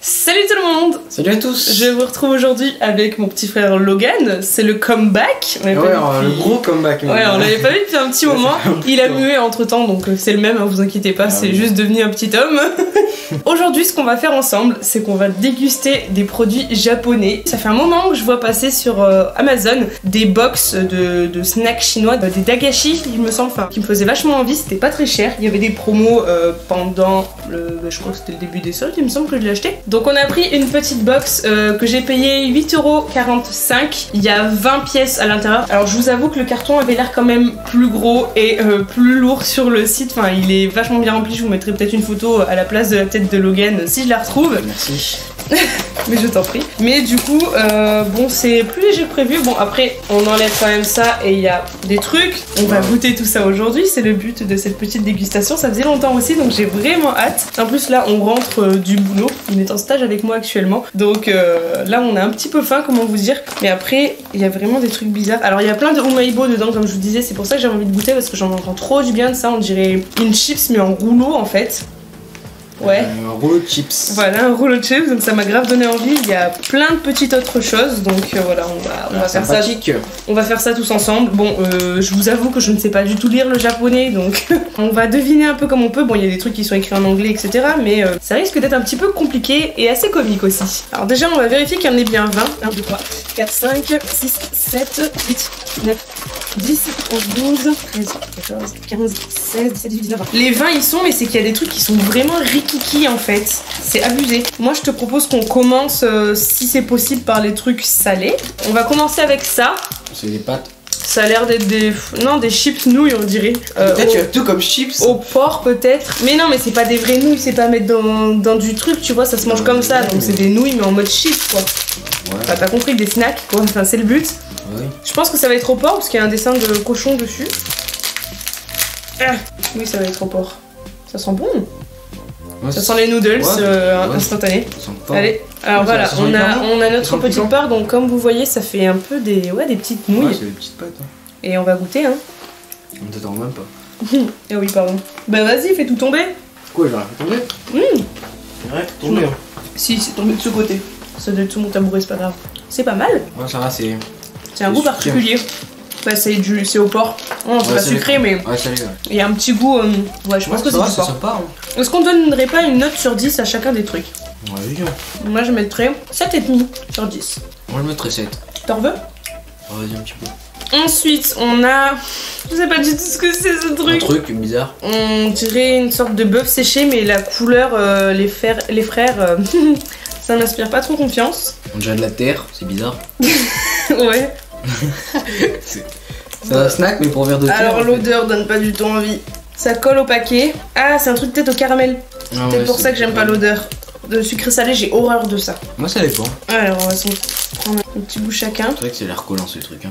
Salut tout le monde! Salut à tous! Je vous retrouve aujourd'hui avec mon petit frère Logan, c'est le comeback. Ouais, le gros comeback. Ouais, on l'avait pas vu depuis un petit moment. Il a mué entre temps, donc c'est le même, hein, vous inquiétez pas, c'est juste devenu un petit homme. Aujourd'hui, ce qu'on va faire ensemble, c'est qu'on va déguster des produits japonais. Ça fait un moment que je vois passer sur Amazon des box de snacks chinois, des dagashi, il me semble, qui me faisaient vachement envie, c'était pas très cher. Il y avait des promos pendant je crois que c'était le début des soldes, il me semble que je l'ai acheté. Donc on a pris une petite box que j'ai payé 8,45€. Il y a 20 pièces à l'intérieur. Alors je vous avoue que le carton avait l'air quand même plus gros et plus lourd sur le site. Enfin, il est vachement bien rempli. Je vous mettrai peut-être une photo à la place de la tête de Logan si je la retrouve. Merci. Mais je t'en prie. Mais du coup, bon, c'est plus léger que prévu. Bon, après, on enlève quand même ça et il y a des trucs. On va goûter tout ça aujourd'hui. C'est le but de cette petite dégustation. Ça faisait longtemps aussi, donc j'ai vraiment hâte. En plus, là, on rentre du boulot. Il est en stage avec moi actuellement. Donc là, on a un petit peu faim, comment vous dire. Mais après, il y a vraiment des trucs bizarres. Alors, il y a plein de umaibo dedans, comme je vous disais. C'est pour ça que j'ai envie de goûter parce que j'en entends trop du bien de ça. On dirait une chips, mais en rouleau en fait. Ouais. Un rouleau de chips. Voilà, un rouleau de chips, donc ça m'a grave donné envie. Il y a plein de petites autres choses, donc voilà, on va faire ça. On va faire ça tous ensemble. Bon, je vous avoue que je ne sais pas du tout lire le japonais, donc on va deviner un peu comme on peut. Bon, il y a des trucs qui sont écrits en anglais, etc. Mais ça risque d'être un petit peu compliqué et assez comique aussi. Alors déjà, on va vérifier qu'il y en ait bien 20. 1, 2, 3, 4, 5, 6, 7, 8, 9, 10, 11, 12, 13, 14, 15, 16, 17, 18, 19, 20. Les 20 ils sont, mais c'est qu'il y a des trucs qui sont vraiment rikiki en fait. C'est abusé. Moi je te propose qu'on commence, si c'est possible, par les trucs salés. On va commencer avec ça. C'est des pâtes. Ça a l'air d'être des... Non, des chips nouilles on dirait. Peut-être tu as tout comme chips. Au porc peut-être. Mais non, mais c'est pas des vraies nouilles, c'est pas mettre dans du truc, tu vois, ça se mange comme ça. Donc c'est des nouilles mais en mode chips quoi. Ouais. Enfin, t'as compris, des snacks quoi, enfin c'est le but. Oui. Je pense que ça va être au porc parce qu'il y a un dessin de cochon dessus. Ah, oui, ça va être au porc. Ça sent bon. Ouais, ça sent les noodles instantanés. Allez, alors voilà, on a notre petite part, donc comme vous voyez, ça fait un peu des petites nouilles. Ouais, c'est des petites pâtes. Hein. Et on va goûter, hein. On t'attend même pas. Eh oui, pardon. Bah vas-y, fais tout tomber. Quoi, j'aurais fait tomber? Ouais, tomber. Hein. Si, c'est tombé de ce côté. Ça doit être sous mon tabouret, c'est pas grave. C'est pas mal. Ouais, ça va, c'est... C'est un goût particulier. Bah c'est au porc. Non, c'est pas sucré, mais il y a un petit goût. Ouais, je pense que c'est du porc. Sympa, hein. Est-ce qu'on donnerait pas une note sur 10 à chacun des trucs? Ouais, oui. Moi je mettrais 7,5 sur 10. Moi je mettrais 7. T'en veux? Vas-y, un petit peu. Ensuite, on a... Je sais pas du tout ce que c'est ce truc. Un truc bizarre. On dirait une sorte de bœuf séché, mais la couleur, les frères, ça m'inspire pas trop confiance. On dirait de la terre, c'est bizarre. Ouais. C'est un snack, mais pour verre de terre. Alors l'odeur donne pas du tout envie. Ça colle au paquet. Ah, c'est un truc peut-être au caramel. C'est peut-être pour ça que j'aime pas l'odeur. De sucré salé, j'ai horreur de ça. Moi ça dépend. Alors on va prendre un petit bout chacun. C'est vrai que c'est l'air collant ce truc. Hein.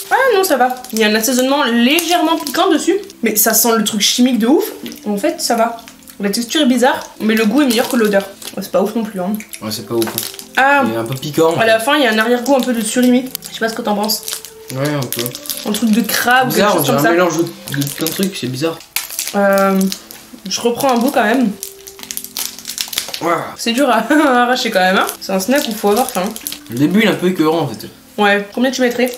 Ah non, ça va. Il y a un assaisonnement légèrement piquant dessus. Mais ça sent le truc chimique de ouf. En fait, ça va. La texture est bizarre, mais le goût est meilleur que l'odeur. C'est pas ouf non plus. Hein. Ouais, c'est pas ouf. Ah, il est un peu piquant. À la fin, il y a un arrière-goût un peu de surimi. Je sais pas ce que t'en penses. Ouais, un peu. Un truc de crabe ou quelque chose comme ça. On dirait un mélange de plein de trucs, c'est bizarre. Je reprends un bout quand même. Wow. C'est dur à arracher quand même, hein. C'est un snack où faut avoir faim. Le début, il est un peu écœurant en fait. Ouais, combien tu mettrais?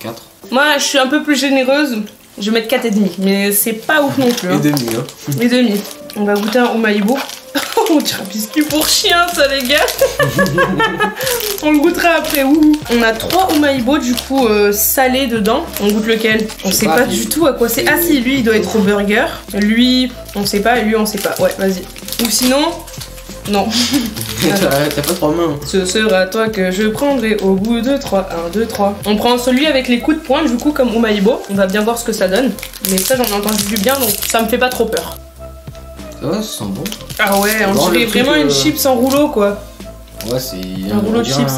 4. Moi, je suis un peu plus généreuse. Je vais mettre 4,5, mais c'est pas ouf non plus. Hein. Et demi, hein. Et demi. On va goûter un umaibo. On dirait un biscuit pour chien, ça, les gars. On le goûtera après. Ouh. On a 3 umaibo du coup salés dedans. On goûte lequel? On sait pas du tout à quoi c'est. Ah si, lui il doit être au burger. Lui, on sait pas. Et lui, on sait pas. Ouais, vas-y. Ou sinon, non. T'as pas 3 mains. Ce sera toi que je prendrai au bout de 3. 1, 2, 3. On prend celui avec les coups de poing du coup comme umaibo. On va bien voir ce que ça donne. Mais ça, j'en ai entendu du bien, donc ça me fait pas trop peur. Ça va, ça sent bon. Ah ouais, on dirait vraiment une chips en rouleau quoi. Ouais, c'est un rouleau de chips.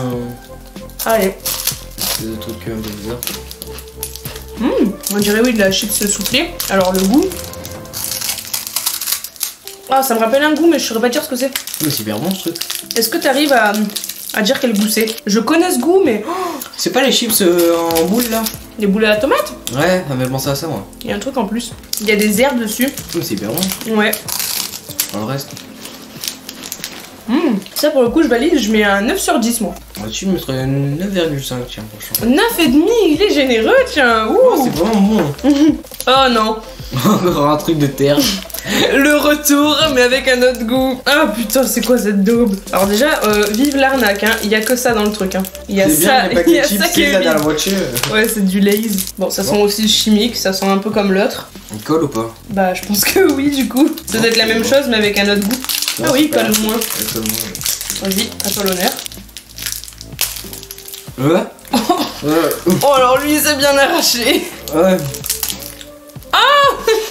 Allez. C'est des trucs bizarres. On dirait oui de la chips soufflée. Alors le goût. Ah, ça me rappelle un goût, mais je saurais pas dire ce que c'est. Mais c'est hyper bon ce truc. Est-ce que t'arrives à dire quel goût c'est? Je connais ce goût, mais. C'est pas les chips en boule là? Les boules à la tomate? Ouais, ça m'a fait penser à ça moi. Il y a un truc en plus. Il y a des herbes dessus. C'est hyper bon. Ouais. Dans le reste. Ça pour le coup je valide, je mets un 9 sur 10 moi. Là-dessus je mettrais 9,5 tiens franchement. 9,5, il est généreux tiens. Oh, c'est vraiment bon. Oh non. Encore un truc de terre. Le retour mais avec un autre goût. Ah putain c'est quoi cette daube. Alors déjà vive l'arnaque hein. Il y a que ça dans le truc hein. Il y a ça, bien, il y a ça qui est là dans la vide. voiture. Ouais c'est du Lay's. Bon ça sent aussi chimique, ça sent un peu comme l'autre. Il colle ou pas? Bah je pense que oui du coup. Ça doit être la même chose mais avec un autre goût. Ah oui il colle moins. Vas-y, à toi l'honneur. Ouais. Oh alors lui il s'est bien arraché. Ouais.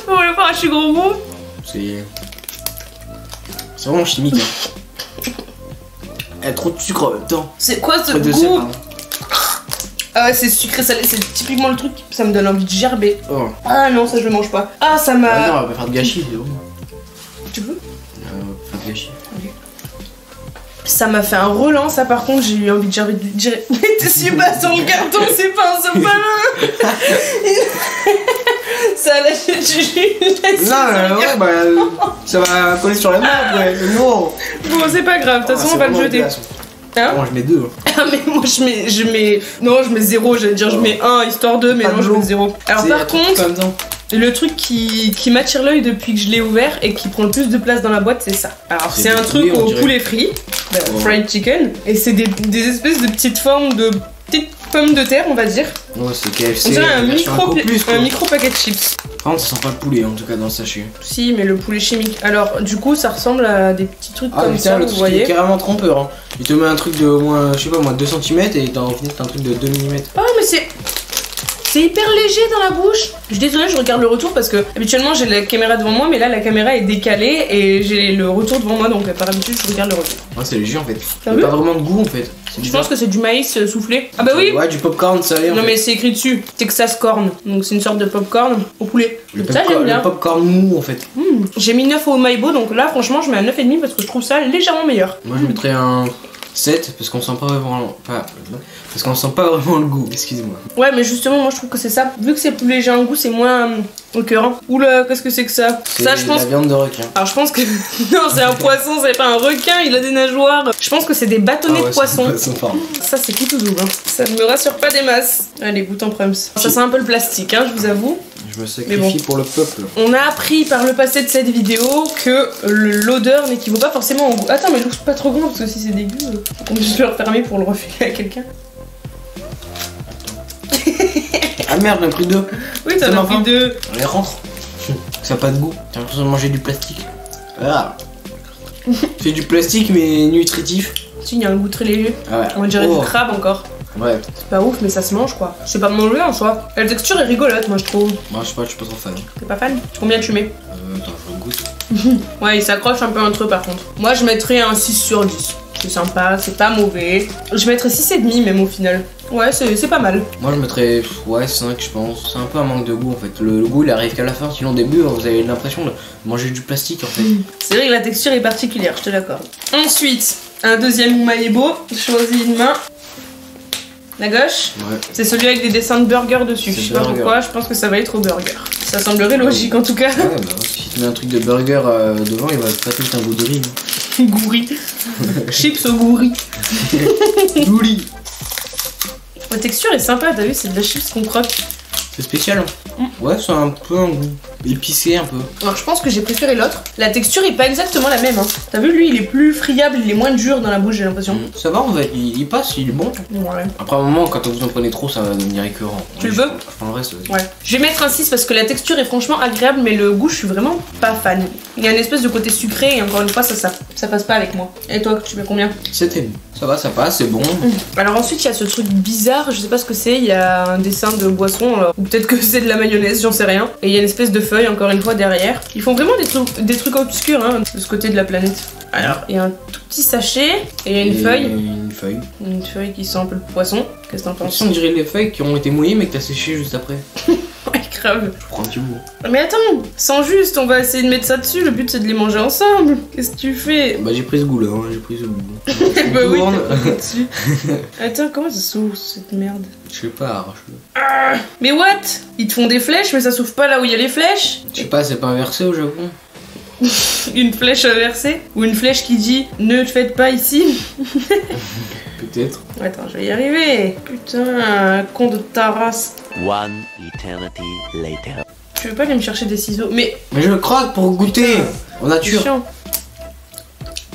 On va le faire arracher gros bout. C'est vraiment chimique. Hein. Il y a trop de sucre en même temps. C'est quoi ce Trop de goût? sel, pardon. Ah ouais c'est sucré salé, c'est typiquement le truc, ça me donne envie de gerber. Oh. Ah non ça je le mange pas. Ah ça Ah non, m'a... on va pas faire de gâchis, c'est bon. Tu veux? On va pas faire de gâchis. Ça m'a fait un relance, ça par contre j'ai eu envie de gerber direct. Mais t'es pas sur le carton, c'est pas un sopalin. Ça a lâché du jus. Non, ouais, bah ça va coller sur la main après. Non. Bon c'est pas grave, de toute façon on va le jeter. Hein? Bon, je mets 2. Ah mais moi je mets... Non je mets 0, j'allais dire je mets 1 histoire 2 mais non je mets 0. Alors par contre, le truc qui m'attire l'œil depuis que je l'ai ouvert et qui prend le plus de place dans la boîte c'est ça. Alors c'est un truc au poulet frit, fried chicken, et c'est des espèces de petites formes de petites pommes de terre on va dire. Ouais c'est KFC. On dirait un micro paquet de chips. Par contre ça sent pas le poulet en tout cas dans le sachet. Si mais le poulet chimique. Alors du coup ça ressemble à des petits trucs comme comme ça le vous truc voyez. est carrément trompeur hein. Il te met un truc de moins, je sais pas moi, 2 cm et t'as en fait un truc de 2 mm. Oh mais c'est hyper léger dans la bouche. Je suis désolée, je regarde le retour parce que habituellement j'ai la caméra devant moi, mais là la caméra est décalée et j'ai le retour devant moi, donc par habitude je regarde le retour. Ouais, c'est léger en fait. T'as Il y vu? a pas vraiment de goût en fait. Je pense que c'est du maïs soufflé. Ah bah oui. Ouais, du popcorn salé. Non mais c'est écrit dessus, Texas corn, donc c'est une sorte de popcorn au poulet. Ça j'aime bien. Le popcorn mou en fait. J'ai mis 9 au Maïbo, donc là franchement je mets un 9,5 parce que je trouve ça légèrement meilleur. Moi je mettrais un 7 parce qu'on sent pas vraiment... Parce qu'on sent pas vraiment le goût, excuse-moi. Ouais mais justement moi je trouve que c'est ça. Vu que c'est plus léger en goût, c'est moins écœurant. Oula, qu'est-ce que c'est que ça? Ça je pense... la viande de requin. Alors je pense que... Non c'est un poisson, c'est pas un requin, il a des nageoires. Je pense que c'est des bâtonnets de poisson. Ça c'est qui tout doux hein. Ça ne me rassure pas des masses. Allez, goûte en prums. Ça sent un peu le plastique hein, je vous avoue. Je me sacrifie pour le peuple. On a appris par le passé de cette vidéo que l'odeur n'équivaut pas forcément au goût. Attends mais l'ouvre pas trop grand parce que si c'est dégueu, on peut juste le refermer pour le refiler à quelqu'un. Ah merde, j'en ai pris 2. Oui, t'en as pris 2. Allez, rentre. Ça n'a pas de goût. J'ai l'impression de manger du plastique. Ah. C'est du plastique mais nutritif. Si, il y a un goût très léger. Ah ouais. On dirait du crabe encore. Ouais. C'est pas ouf, mais ça se mange quoi. C'est pas manger en soi. La texture est rigolote, moi je trouve. Moi je sais pas, je suis pas trop fan. T'es pas fan? Combien tu mets? Attends, je goûte. Ouais, il s'accroche un peu entre eux par contre. Moi je mettrais un 6 sur 10. C'est sympa, c'est pas mauvais. Je mettrais 6,5 même au final. Ouais, c'est pas mal. Moi je mettrais ouais 5 je pense. C'est un peu un manque de goût en fait. Le goût il arrive qu'à la fin. Sinon au début vous avez l'impression de manger du plastique en fait. C'est vrai que la texture est particulière, je te l'accorde. Ensuite, un deuxième Maïbo. Choisis une main. La gauche, ouais. C'est celui avec des dessins de burger dessus. Je sais pas pourquoi, je pense que ça va être au burger. Ça semblerait logique en tout cas. Ouais, bah si tu mets un truc de burger devant, il va pas tout un goût de riz. Gourri. Chips au gourri. Gourri. La texture est sympa, t'as vu, c'est de la chips qu'on croque. C'est spécial. Ouais, c'est un peu un goût épicé un peu. Alors je pense que j'ai préféré l'autre. La texture est pas exactement la même. Hein. T'as vu, lui il est plus friable, il est moins dur dans la bouche, j'ai l'impression. Ça va en fait, il passe, il est bon. Ouais. Après un moment, quand vous en prenez trop, ça va devenir écœurant. Tu le veux? Je prends le reste. Ouais. Je vais mettre un 6 parce que la texture est franchement agréable, mais le goût, je suis vraiment pas fan. Il y a une espèce de côté sucré et encore une fois, ça passe pas avec moi. Et toi, tu mets combien? 7,5. Ça va, ça passe, c'est bon. Alors ensuite, il y a ce truc bizarre, je sais pas ce que c'est, il y a un dessin de boisson, alors, ou peut-être que c'est de la mayonnaise, j'en sais rien. Et il y a une espèce de feuille, encore une fois, derrière. Ils font vraiment des trucs obscurs, hein, de ce côté de la planète. Alors, il y a un tout petit sachet, et il y a une feuille. Une feuille. Une feuille qui sent un peu le poisson. Qu'est-ce que t'en penses? On dirait les feuilles qui ont été mouillées mais que t'as séché juste après. Ouais, grave. Je prends un petit bout. Mais attends, sans juste, on va essayer de mettre ça dessus, le but c'est de les manger ensemble. Qu'est-ce que tu fais? Bah j'ai pris ce goût là, j'ai pris ce goût. Bah oui, t'as pris dessus. Attends, comment ça s'ouvre cette merde? Je sais pas, arrache-le. Ah, mais what? Ils te font des flèches, mais ça s'ouvre pas là où il y a les flèches? Je sais pas, c'est pas inversé au Japon? une flèche inversée ou une flèche qui dit ne le faites pas ici. Peut-être. Attends, je vais y arriver. Putain, con de ta race. One eternity later. Tu veux pas aller me chercher des ciseaux? Mais je croque pour goûter en c'est nature. chiant.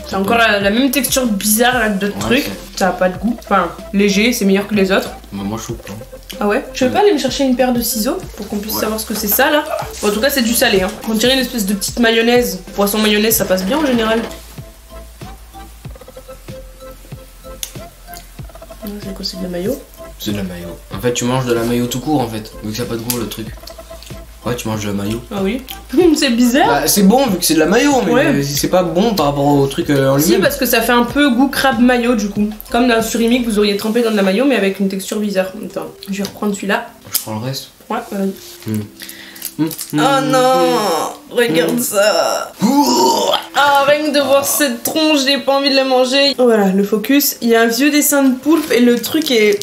C'est encore la même texture bizarre là d'autres trucs. Ça a pas de goût. Enfin, léger, c'est meilleur que les autres. Bah, moi je trouve pas. Ah ouais? Je veux pas aller me chercher une paire de ciseaux pour qu'on puisse savoir ce que c'est ça là? Bon, en tout cas, c'est du salé. Hein. On dirait une espèce de petite mayonnaise. Poisson mayonnaise, ça passe bien en général. C'est quoi? C'est de la mayo? C'est de la mayo. En fait, tu manges de la mayo tout court en fait, vu que ça n'a pas de goût le truc. Ouais, tu manges de la mayo. Ah oui? C'est bizarre. Bah, c'est bon vu que c'est de la mayo, mais Ouais. c'est pas bon par rapport au truc en Si, lui-même. parce que ça fait un peu goût crabe mayo du coup. Comme dans le surimi que vous auriez trempé dans de la mayo, mais avec une texture bizarre. Attends, je vais reprendre celui-là. Je prends le reste. Ouais, vas-y. Oh Oh non! Regarde ça! Ah, rien que de voir cette tronche, j'ai pas envie de la manger. Voilà, le focus. Il y a un vieux dessin de poulpe et le truc est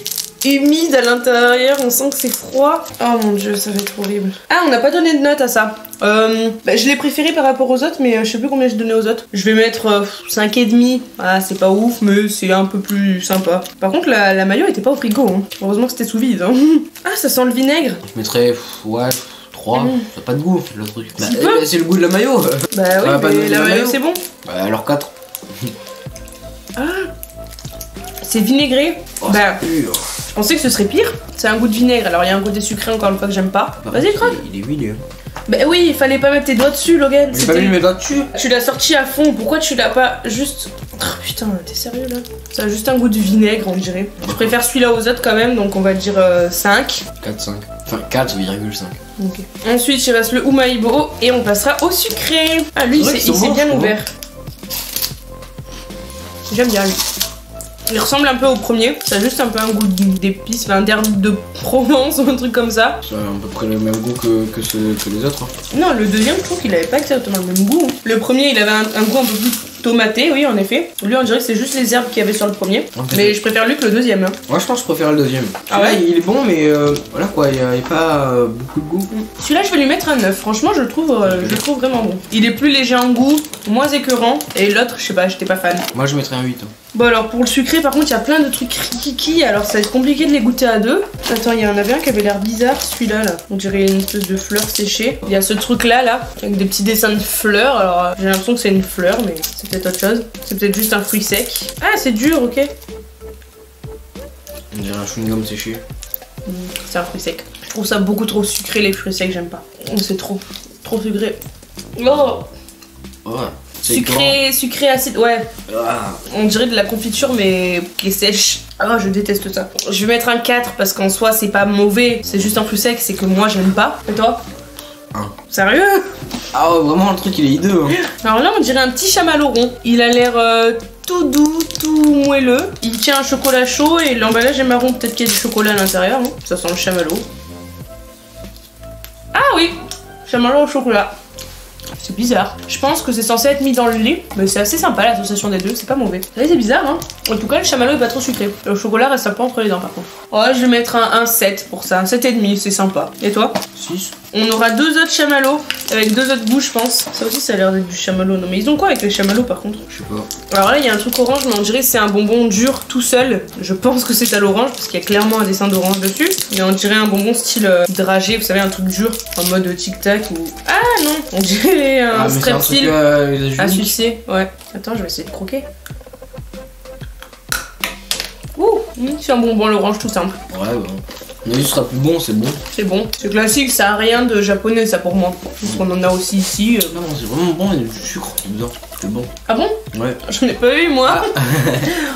humide à l'intérieur. On sent que c'est froid. Oh mon dieu, ça va être horrible. Ah, on n'a pas donné de note à ça. Je l'ai préféré par rapport aux autres, mais je sais plus combien je donnais aux autres. Je vais mettre 5,5. Ah, c'est pas ouf, mais c'est un peu plus sympa. Par contre, la mayo était pas au frigo. Hein. Heureusement que c'était sous vide. Hein. Ah, ça sent le vinaigre. Je mettrais, ouais, 3. Ça n'a pas de goût le truc. Bah, peu. c'est le goût de la mayo. Bah oui, va pas mais donner la la mayo mayo. c'est bon. Bah, alors 4. Ah, c'est vinaigré. Oh, Bah, c'est pur. je pensais que ce serait pire. C'est un goût de vinaigre. Alors il y a un côté sucré encore une fois que j'aime pas. Par Vas-y, contre, croque. Il est huilé. Bah oui, il fallait pas mettre tes doigts dessus, Logan. J'ai pas mis mes doigts dessus. Tu l'as sorti à fond. Pourquoi tu l'as pas juste. Oh, putain, t'es sérieux là? Ça a juste un goût de vinaigre, on dirait. Je préfère celui-là aux autres quand même, donc on va dire 5. 4, 5. Enfin, 4,5. Ok. Ensuite, il reste le Umaibo et on passera au sucré. Ah, lui, C'est vrai il qu'ils sont s'est bons, bien je trouve. ouvert. J'aime bien lui. Il ressemble un peu au premier, ça a juste un peu un goût d'épices, enfin d'herbe de Provence ou un truc comme ça. Ça a à peu près le même goût que les autres. Hein. Non, le deuxième, je trouve qu'il avait pas exactement le même goût. Le premier, il avait un goût un peu plus tomaté, oui, en effet. Lui, on dirait que c'est juste les herbes qu'il y avait sur le premier. Ok. Mais je préfère lui que le deuxième. Hein. Moi, je pense que je préfère le deuxième. Ah ouais? Il est bon, mais voilà quoi, il n'y a pas beaucoup de goût. Celui-là, je vais lui mettre un 9. Franchement, je le trouve vraiment bon. Il est plus léger en goût, moins écœurant. Et l'autre, je sais pas, j'étais pas fan. Moi, je mettrais un 8. Hein. Bon, alors pour le sucré, par contre, il y a plein de trucs kiki, alors ça va être compliqué de les goûter à deux. Attends, il y en avait un qui avait l'air bizarre, celui-là, là. On dirait une espèce de fleur séchée. Il y a ce truc-là, là, avec des petits dessins de fleurs. Alors, j'ai l'impression que c'est une fleur, mais c'est peut-être autre chose. C'est peut-être juste un fruit sec. Ah, c'est dur, ok. On dirait un chewing-gum séché. C'est un fruit sec. Je trouve ça beaucoup trop sucré, les fruits secs, j'aime pas. C'est trop sucré. Oh, Ouais. sucré acide, ouais. Ah. On dirait de la confiture mais qui est sèche. Ah, je déteste ça. Je vais mettre un 4 parce qu'en soi c'est pas mauvais, c'est juste un fruit sec, c'est que moi j'aime pas. Et toi? 1. Sérieux? Ah ouais, vraiment le truc il est hideux. Hein. Alors là on dirait un petit chamallow rond. Il a l'air tout doux, tout moelleux. Il tient un chocolat chaud et l'emballage est marron. Peut-être qu'il y a du chocolat à l'intérieur. Hein. Ça sent le chamallow. Ah oui, chamallow au chocolat. C'est bizarre. Je pense que c'est censé être mis dans le lait, mais c'est assez sympa l'association des deux, c'est pas mauvais. C'est bizarre, hein. En tout cas, le chamallow est pas trop sucré. Le chocolat reste un peu entre les dents, par contre. Ouais, je vais mettre un 7 pour ça, un 7,5, c'est sympa. Et toi? 6. On aura 2 autres chamallows, avec 2 autres goûts, je pense. Ça aussi, ça a l'air d'être du chamallow. Non, mais ils ont quoi avec les chamallows, par contre? Je sais pas. Alors là, il y a un truc orange, mais on dirait que c'est un bonbon dur tout seul. Je pense que c'est à l'orange, parce qu'il y a clairement un dessin d'orange dessus. Et on dirait un bonbon style dragé, vous savez, un truc dur, en mode tic-tac ou... Ah non, on dirait un strepsil à sucer. Ouais. Attends, je vais essayer de croquer. Ouh, c'est un bonbon à l'orange tout simple. Ouais, bon. Mais ce sera plus bon, c'est bon. C'est bon. C'est classique, ça a rien de japonais, ça pour moi. Parce qu'on en a aussi ici. Non, c'est vraiment bon, il y a du sucre dedans. C'est bon. Ah bon? Ouais. J'en ai pas eu, moi.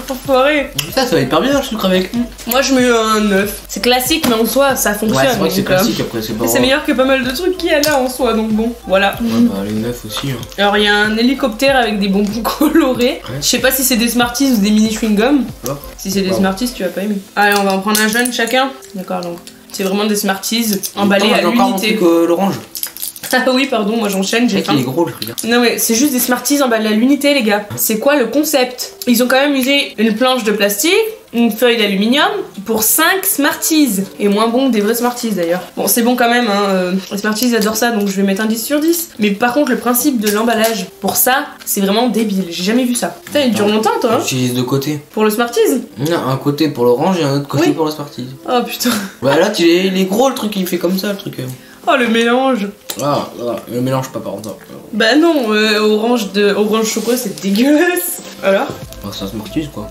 Enfoiré. Ça va hyper bien le sucre avec. Moi, je mets un 9. C'est classique, mais en soi, ça fonctionne. Ouais, c'est vrai que c'est donc, classique après, c'est pas. c'est meilleur que pas mal de trucs qu'il y a là en soi, donc bon, voilà. Ouais, bah les 9 aussi. Hein. Alors, il y a un hélicoptère avec des bonbons colorés. Ouais. Je sais pas si c'est des Smarties ou des mini chewing-gum. Ouais. Si c'est des Wow. Smarties, tu vas pas aimer. Allez, on va en prendre un jeune chacun. D'accord, donc c'est vraiment des Smarties emballés à Attends, encore un l'unité. truc, l'orange. Ah oui, pardon, moi j'enchaîne, j'ai faim. Il est gros le truc. Non mais c'est juste des Smarties emballés à l'unité, les gars. C'est quoi le concept? Ils ont quand même usé une planche de plastique, une feuille d'aluminium pour 5 Smarties. Et moins bon que des vrais Smarties d'ailleurs. Bon, c'est bon quand même, hein. Les Smarties ils adorent ça, donc je vais mettre un 10 sur 10. Mais par contre, le principe de l'emballage pour ça, c'est vraiment débile. J'ai jamais vu ça. Putain, il dure longtemps, toi, hein? J'utilise deux côtés. Pour le Smarties? Non, un côté pour l'orange et un autre côté pour le Smarties. Oh putain. Bah là, il est gros le truc, il fait comme ça le truc. Oh le mélange. Ah, le mélange pas par exemple. Bah non, orange chocolat c'est dégueulasse. Alors? Bah, c'est un Smarties quoi.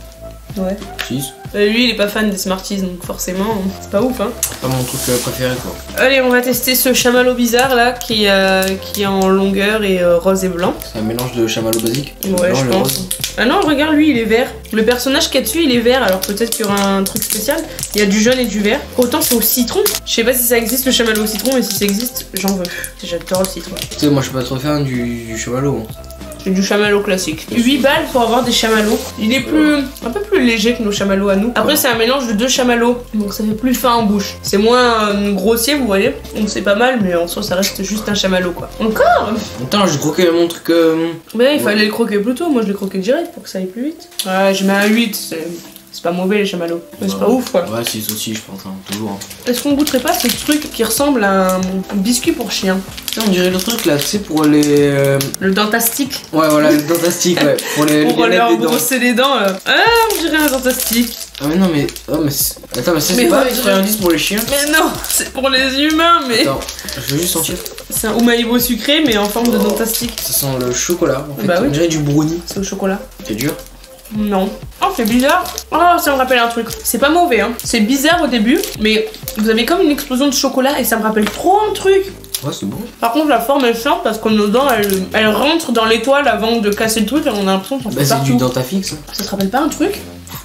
Ouais. 6. Lui il est pas fan des Smarties donc forcément c'est pas ouf hein. C'est pas mon truc préféré quoi. Allez on va tester ce chamallow bizarre là qui est en longueur et rose et blanc. C'est un mélange de chamallow basique. Ouais je pense. Ah non regarde lui il est vert. Le personnage qu'il y a dessus il est vert alors peut-être qu'il y aura un truc spécial. Il y a du jaune et du vert. Autant c'est au citron. Je sais pas si ça existe le chamallow au citron mais si ça existe j'en veux. J'adore le citron. Tu sais moi je suis pas trop fan du chamallow. C'est du chamallow classique. 8 balles pour avoir des chamallows. Il est un peu plus léger que nos chamallows à nous. Après c'est un mélange de 2 chamallows. Donc ça fait plus fin en bouche. C'est moins grossier vous voyez. Donc c'est pas mal mais en soi ça reste juste un chamallow quoi. Encore? Attends j'ai croqué mon truc. Mais il fallait le croquer plus tôt. Moi je l'ai croqué direct pour que ça aille plus vite. Ouais je mets un 8. C'est pas mauvais les chamallows. Mais c'est pas ouf quoi. Ouais 6 aussi je pense hein, toujours. Hein. Est-ce qu'on goûterait pas ce truc qui ressemble à un biscuit pour chien? On dirait le truc là, tu sais pour les... Le dentastique. Ouais voilà le dentastique ouais. Pour leur brosser les dents là. Ah on dirait un dentastique. Ah mais non mais... Oh mais attends mais c'est pas un indice pour les chiens? Mais non c'est pour les humains mais... Attends je veux juste sentir. C'est un Umaibo sucré mais en forme de dentastique. Ça sent le chocolat en fait. Bah oui. On dirait du brownie. C'est au chocolat. C'est dur? Non. Oh c'est bizarre. Oh ça me rappelle un truc. C'est pas mauvais hein. C'est bizarre au début mais vous avez comme une explosion de chocolat et ça me rappelle trop un truc. Ouais c'est bon. Par contre la forme est forte parce que nos dents elles rentrent dans l'étoile avant de casser le truc et on a l'impression qu'on fait partout. C'est du Dentafix. Ça te rappelle pas un truc?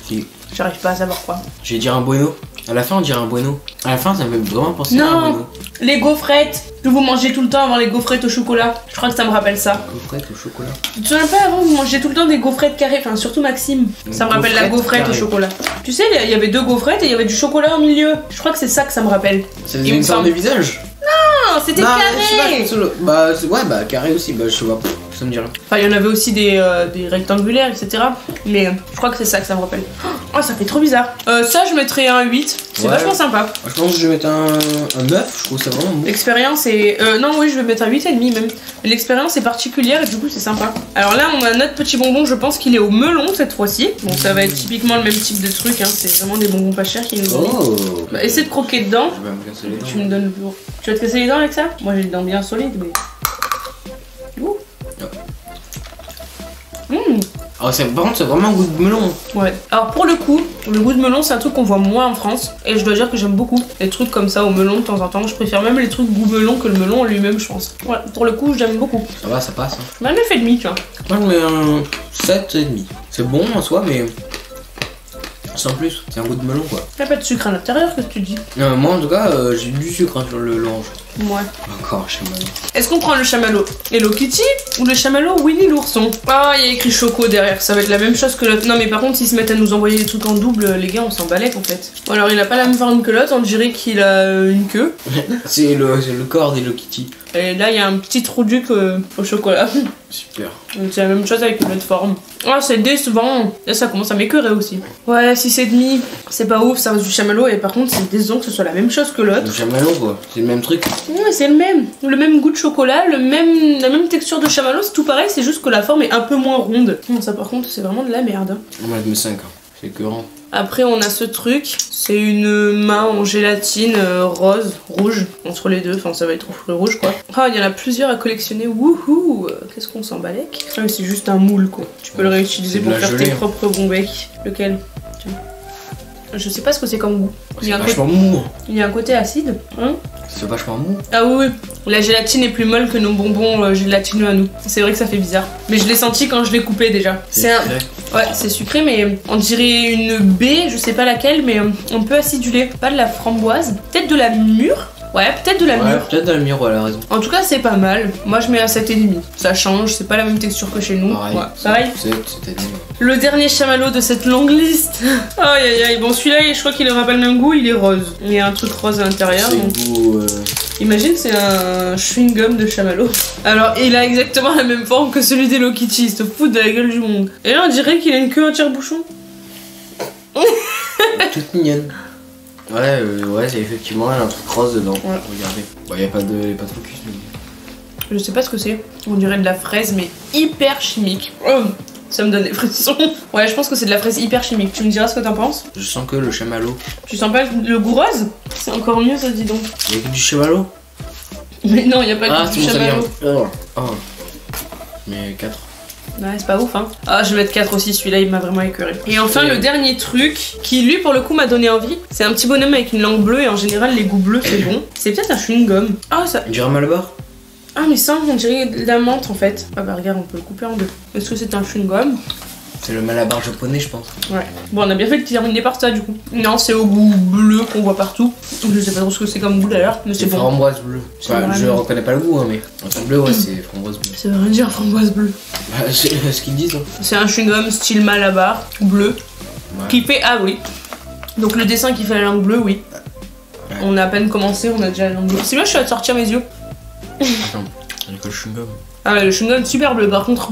Si. J'arrive pas à savoir quoi. Je vais dire un bueno. À la fin on dirait un bueno. À la fin ça me fait vraiment penser à un bueno. Les gaufrettes que vous mangez tout le temps avant les gaufrettes au chocolat. Je crois que ça me rappelle ça. Gaufrettes au chocolat. Tu te souviens pas avant vous mangez tout le temps des gaufrettes carrées, enfin surtout Maxime. Ça me rappelle la gaufrette au chocolat. Tu sais il y avait 2 gaufrettes et il y avait du chocolat au milieu. Je crois que c'est ça que ça me rappelle. C'est une forme de visage? Non c'était carré. Bah ouais bah carré aussi bah je sais pas. Ça me dit rien. Enfin il y en avait aussi des rectangulaires etc. Mais je crois que c'est ça que ça me rappelle. Oh ça fait trop bizarre. Ça je mettrais un 8. C'est vachement sympa. Je pense que je vais mettre un 9, je trouve ça vraiment bon. L'expérience est... non oui je vais mettre un 8,5 même. L'expérience est particulière et du coup c'est sympa. Alors là on a notre petit bonbon, je pense qu'il est au melon cette fois-ci. Bon ça va être typiquement le même type de truc, hein. C'est vraiment des bonbons pas chers qui nous ont mis. Bah, essaie de croquer dedans. Je vais me casser les dents. Tu me donnes le bureau. Tu vas te casser les dents avec ça? Moi j'ai les dents bien solides mais... Ouh. Oh, par contre, c'est vraiment un goût de melon. Ouais. Alors pour le coup, le goût de melon, c'est un truc qu'on voit moins en France. Et je dois dire que j'aime beaucoup les trucs comme ça au melon de temps en temps. Je préfère même les trucs goût melon que le melon en lui-même, je pense. Ouais, pour le coup, j'aime beaucoup. Ça va, ça passe. Hein. Je mets un 9,5, tu vois. Moi, je mets un 7,5. C'est bon en soi, mais... sans plus. C'est un goût de melon, quoi. Il n'y a pas de sucre à l'intérieur, qu'est-ce que tu dis? Moi, en tout cas, j'ai du sucre hein, sur le l'orange. Ouais. Encore chamallow. Est-ce qu'on prend le chamallow Hello Kitty ou le chamallow Winnie l'ourson? Ah, il y a écrit Choco derrière, ça va être la même chose que l'autre. Non mais par contre s'ils se mettent à nous envoyer des trucs en double, les gars on s'en balèque en fait. Bon alors il a pas la même forme que l'autre, on dirait qu'il a une queue. C'est le corps d'Hello Kitty. Et là il y a un petit trou duc au chocolat. Super. C'est la même chose avec une autre forme. Ah c'est décevant. Là ça commence à m'écœurer aussi. Ouais 6,5, c'est pas ouf, ça reste du chamallow et par contre c'est décevant que ce soit la même chose que l'autre. Le chamallow quoi, c'est le même truc. Ouais c'est le même goût de chocolat, la même texture de chamallow, c'est tout pareil, c'est juste que la forme est un peu moins ronde. Non, ça par contre c'est vraiment de la merde. On va mettre 5, hein. C'est écœurant. Après on a ce truc, c'est une main en gélatine rose, rouge, entre les deux, enfin ça va être rouge quoi. Ah il y en a plusieurs à collectionner, wouhou. Qu'est-ce qu'on s'en balèque? Ah mais c'est juste un moule quoi, tu peux le réutiliser pour faire tes propres bons becs. Lequel? Tiens. Je sais pas ce que c'est comme goût. C'est vachement mou. Il y a un côté acide, hein? C'est vachement mou. Ah oui, la gélatine est plus molle que nos bonbons gélatineux à nous. C'est vrai que ça fait bizarre. Mais je l'ai senti quand je l'ai coupé déjà. C'est un... Ouais, c'est sucré, mais on dirait une baie, je sais pas laquelle, mais un peu acidulée. Pas de la framboise, peut-être de la mûre. Ouais, peut-être de la mûre. Peut-être de la mûre, ouais, elle a raison. En tout cas, c'est pas mal. Moi, je mets un 7,5. Ça change, c'est pas la même texture que chez nous. Pareil. Ouais, pareil. 7,5. Le dernier chamallow de cette longue liste. Aïe aïe aïe. Bon, celui-là, je crois qu'il aura pas le même goût, il est rose. Il y a un truc rose à l'intérieur. C'est donc... goût Imagine, c'est un chewing-gum de chamallow. Alors, il a exactement la même forme que celui d'Hello Kitty, il se fout de la gueule du monde. Et là, on dirait qu'il a une queue en tire-bouchon. Toute mignonne. Ouais, c'est effectivement, elle a un truc rose dedans. Ouais. Regardez. Bon, y a pas de focus. Mais... Je sais pas ce que c'est. On dirait de la fraise, mais hyper chimique. Oh, ça me donne des frissons. Ouais, je pense que c'est de la fraise hyper chimique. Tu me diras ce que t'en penses? Je sens que le chamallow. Tu sens pas le goût rose? C'est encore mieux, ça, dis donc. Y'a que du chamallow? Mais non, y a pas que du chamallow. Oh. Mais 4. Ouais, c'est pas ouf, hein. Ah, je vais mettre 4 aussi, celui-là, il m'a vraiment écœuré. Et enfin, le dernier truc, qui lui, pour le coup, m'a donné envie, c'est un petit bonhomme avec une langue bleue, et en général, les goûts bleus, c'est bon. C'est peut-être un chewing-gum. Ah, ça... Du Malabar? Ah, mais ça, on dirait de la menthe, en fait. Ah bah, regarde, on peut le couper en deux. Est-ce que c'est un chewing-gum? C'est le Malabar japonais, je pense. Ouais. Bon, on a bien fait de terminer par ça, du coup. Non, c'est au goût bleu qu'on voit partout. Je sais pas trop ce que c'est comme goût, d'ailleurs, mais c'est bon. Framboise bleue. Enfin, je reconnais pas le goût, hein, mais en bleu, ouais, c'est framboise bleue. Ça veut rien dire, framboise bleue. Bah, c'est ce qu'ils disent. Hein. C'est un chewing-gum style Malabar, bleu, Ouais. qui fait... Ah oui. Donc le dessin qui fait la langue bleue, oui. Ouais. On a à peine commencé, on a déjà la langue bleue. C'est bien, je suis à sortir mes yeux. Attends, on a que le chewing-gum. Ah ouais, le chewing-gum super bleu, par contre.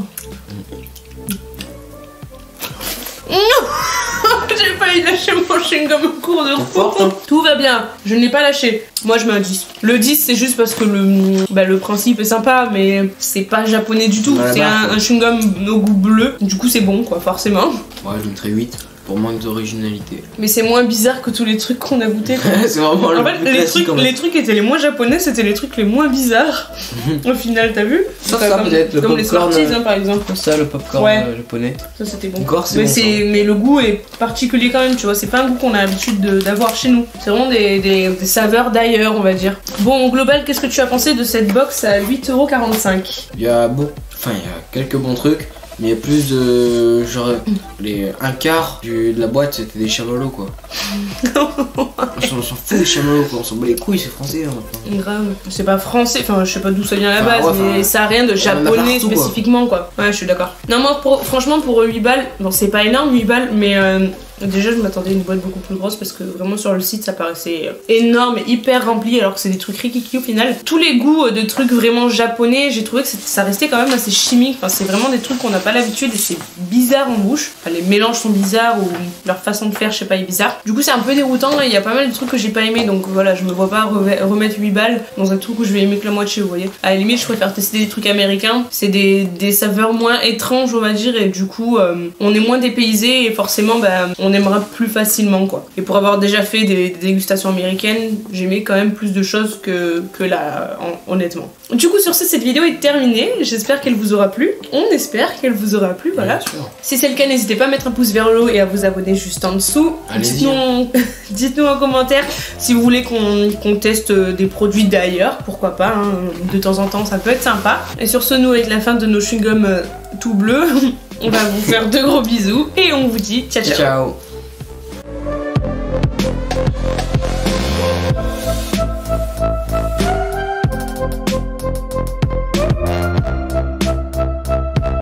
J'ai failli lâcher mon chewing-gum au cours de Forte, hein. Tout va bien, je ne l'ai pas lâché. Moi je mets un 10. Le 10 c'est juste parce que le principe est sympa, mais c'est pas japonais du tout. C'est un chewing-gum au goût bleu, du coup c'est bon quoi, forcément. Ouais, je mettrais 8 pour manque d'originalité. Mais c'est moins bizarre que tous les trucs qu'on a goûté. C'est vraiment le En fait, plus classique, les trucs étaient les moins japonais, c'était les trucs les moins bizarres. Au final, t'as vu? Ça, comme, peut-être le comme les popcorn. Smarties, hein, par exemple. Ça, le popcorn Ouais. Japonais. Ça, c'était bon. Encore, c'est Mais, bon, mais le goût est particulier quand même, tu vois. C'est pas un goût qu'on a l'habitude d'avoir chez nous. C'est vraiment des saveurs d'ailleurs, on va dire. Bon, au global, qu'est-ce que tu as pensé de cette box à 8,45 €? Il y a il y a quelques bons trucs. Mais il y a plus de. Genre, un quart de la boîte c'était des chamallows quoi. on s'en fout des chamallows quoi, on s'en bat les couilles, c'est français hein, maintenant. Grave. C'est pas français, enfin je sais pas d'où ça vient à la Enfin, base, ouais, mais ça a rien de japonais partout, spécifiquement quoi. Ouais, je suis d'accord. Non, moi franchement pour 8 balles, bon c'est pas énorme 8 balles, mais déjà je m'attendais à une boîte beaucoup plus grosse parce que vraiment sur le site ça paraissait énorme et hyper rempli alors que c'est des trucs rikiki au final. Tous les goûts de trucs vraiment japonais, j'ai trouvé que ça restait quand même assez chimique, enfin c'est vraiment des trucs qu'on n'a pas l'habitude et c'est bizarre en bouche. Enfin, les mélanges sont bizarres ou leur façon de faire je sais pas est bizarre. Du coup c'est un peu déroutant et il y a pas mal de trucs que j'ai pas aimé donc voilà je me vois pas remettre 8 balles dans un truc où je vais aimer que la moitié vous voyez. À la limite je préfère tester des trucs américains, c'est des saveurs moins étranges on va dire et du coup on est moins dépaysé et forcément on aimera plus facilement quoi. Et pour avoir déjà fait des dégustations américaines, j'aimais quand même plus de choses que là, honnêtement. Du coup sur ce, cette vidéo est terminée, j'espère qu'elle vous aura plu. On espère qu'elle vous aura plu, voilà. Si c'est le cas, n'hésitez pas à mettre un pouce vers le haut et à vous abonner juste en dessous. Dites-nous en commentaire si vous voulez qu'on teste des produits d'ailleurs, pourquoi pas, hein. De temps en temps ça peut être sympa. Et sur ce, nous avec la fin de nos chewing-gums tout bleus, on va vous faire de gros bisous et on vous dit ciao ciao. Ciao.